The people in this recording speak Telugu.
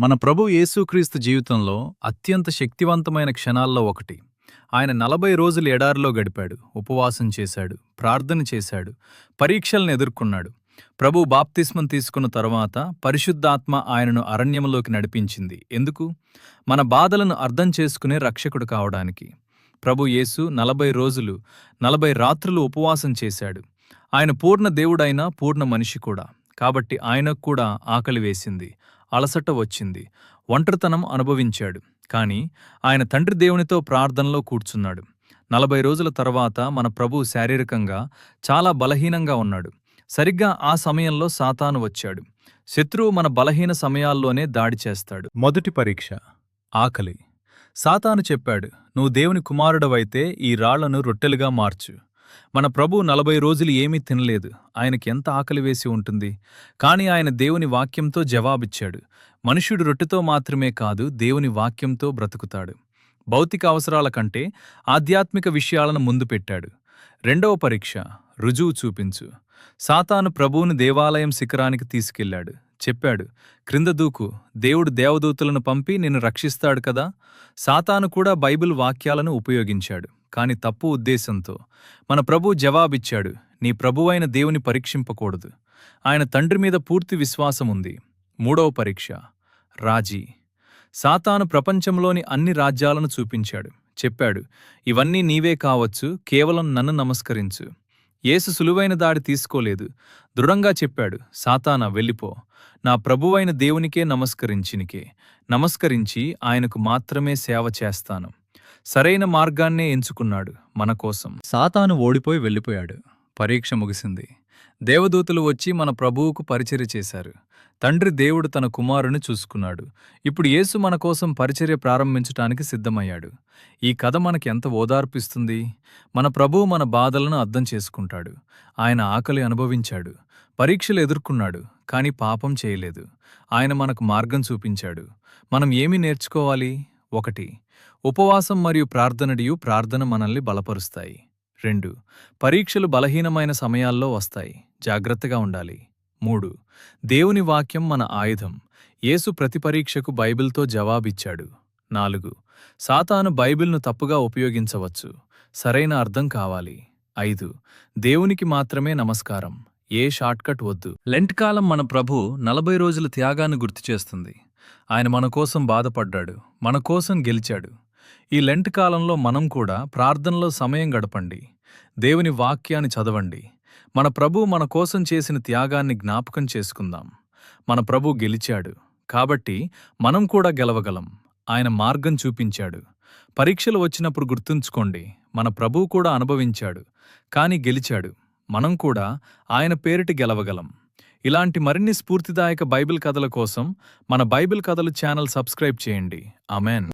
మన ప్రభు యేసుక్రీస్తు జీవితంలో అత్యంత శక్తివంతమైన క్షణాల్లో ఒకటి. ఆయన 40 రోజులు ఎడారిలో గడిపాడు, ఉపవాసం చేశాడు, ప్రార్థన చేశాడు, పరీక్షలను ఎదుర్కొన్నాడు. ప్రభు బాప్తిస్మం తీసుకున్న తరువాత పరిశుద్ధాత్మ ఆయనను అరణ్యములోకి నడిపించింది. ఎందుకు? మన బాధలను అర్థం చేసుకునే రక్షకుడు కావడానికి. ప్రభు యేసు 40 రోజులు 40 రాత్రులు ఉపవాసం చేశాడు. ఆయన పూర్ణ దేవుడైన పూర్ణ మనిషి కూడా. కాబట్టి ఆయనకు కూడా ఆకలి వేసింది, అలసట వచ్చింది, ఒంటరితనం అనుభవించాడు. కాని ఆయన తండ్రి దేవునితో ప్రార్థనలో కూర్చున్నాడు. 40 రోజుల తర్వాత మన ప్రభు శారీరకంగా చాలా బలహీనంగా ఉన్నాడు. సరిగ్గా ఆ సమయంలో సాతాను వచ్చాడు. శత్రువు మన బలహీన సమయాల్లోనే దాడి చేస్తాడు. మొదటి పరీక్ష ఆకలి. సాతాను చెప్పాడు, నువ్వు దేవుని కుమారుడవైతే ఈ రాళ్లను రొట్టెలుగా మార్చు. మన ప్రభు 40 రోజులు ఏమీ తినలేదు. ఆయనకి ఎంత ఆకలి వేసి ఉంటుంది. కాని ఆయన దేవుని వాక్యంతో జవాబిచ్చాడు. మనుష్యుడు రొట్టెతో మాత్రమే కాదు, దేవుని వాక్యంతో బ్రతుకుతాడు. భౌతిక అవసరాల కంటే ఆధ్యాత్మిక విషయాలను ముందు పెట్టాడు. రెండవ పరీక్ష రుజువు చూపించు. సాతాను ప్రభువుని దేవాలయం శిఖరానికి తీసుకెళ్లాడు. చెప్పాడు, క్రింద దూకు, దేవుడు దేవదూతలను పంపి నిన్ను రక్షిస్తాడు కదా. సాతాను కూడా బైబిల్ వాక్యాలను ఉపయోగించాడు, కాని తప్పు ఉద్దేశంతో. మన ప్రభు జవాబిచ్చాడు, నీ ప్రభువైన దేవుని పరీక్షింపకూడదు. ఆయన తండ్రి మీద పూర్తి విశ్వాసముంది. మూడవ పరీక్ష రాజీ. సాతాను ప్రపంచంలోని అన్ని రాజ్యాలను చూపించాడు. చెప్పాడు, ఇవన్నీ నీవే కావచ్చు, కేవలం నన్ను నమస్కరించు. యేసు సులువైన దాడి తీసుకోలేదు. దృఢంగా చెప్పాడు, సాతానా వెళ్ళిపో. నా ప్రభువైన దేవునికే నమస్కరించి ఆయనకు మాత్రమే సేవ చేస్తాను. సరైన మార్గాన్నే ఎంచుకున్నాడు మన కోసం. సాతాను ఓడిపోయి వెళ్ళిపోయాడు. పరీక్ష ముగిసింది. దేవదూతలు వచ్చి మన ప్రభువుకు పరిచర్య చేశారు. తండ్రి దేవుడు తన కుమారుని చూసుకున్నాడు. ఇప్పుడు యేసు మన కోసం పరిచర్య ప్రారంభించటానికి సిద్ధమయ్యాడు. ఈ కథ మనకి ఎంత ఓదార్పిస్తుంది. మన ప్రభువు మన బాధలను అర్థం చేసుకుంటాడు. ఆయన ఆకలి అనుభవించాడు, పరీక్షలు ఎదుర్కొన్నాడు, కాని పాపం చేయలేదు. ఆయన మనకు మార్గం చూపించాడు. మనం ఏమి నేర్చుకోవాలి? 1. ఉపవాసం మరియు ప్రార్థన మనల్ని బలపరుస్తాయి. 2. పరీక్షలు బలహీనమైన సమయాల్లో వస్తాయి, జాగ్రత్తగా ఉండాలి. 3. దేవుని వాక్యం మన ఆయుధం. యేసు ప్రతి పరీక్షకు బైబిల్తో జవాబిచ్చాడు. 4. సాతాను బైబిల్ను తప్పుగా ఉపయోగించవచ్చు, సరైన అర్థం కావాలి. 5. దేవునికి మాత్రమే నమస్కారం, ఏ షార్ట్కట్ వద్దు. లెంట్ కాలం మన ప్రభు 40 రోజుల త్యాగాన్ని గుర్తుచేస్తుంది. ఆయన మన కోసం బాధపడ్డాడు, మన కోసం గెలిచాడు. ఈ లెంట్ కాలంలో మనం కూడా ప్రార్థనలో సమయం గడపండి, దేవుని వాక్యాన్ని చదవండి. మన ప్రభు మన కోసం చేసిన త్యాగాన్ని జ్ఞాపకం చేసుకుందాం. మన ప్రభు గెలిచాడు, కాబట్టి మనం కూడా గెలవగలం. ఆయన మార్గం చూపించాడు. పరీక్షలు వచ్చినప్పుడు గుర్తుంచుకోండి, మన ప్రభువు కూడా అనుభవించాడు, కాని గెలిచాడు. మనం కూడా ఆయన పేరిట గెలవగలం. ఇలాంటి మరిన్ని స్ఫూర్తిదాయక బైబిల్ కథల కోసం మన బైబిల్ కథలు ఛానల్ సబ్స్క్రైబ్ చేయండి. ఆమెన్.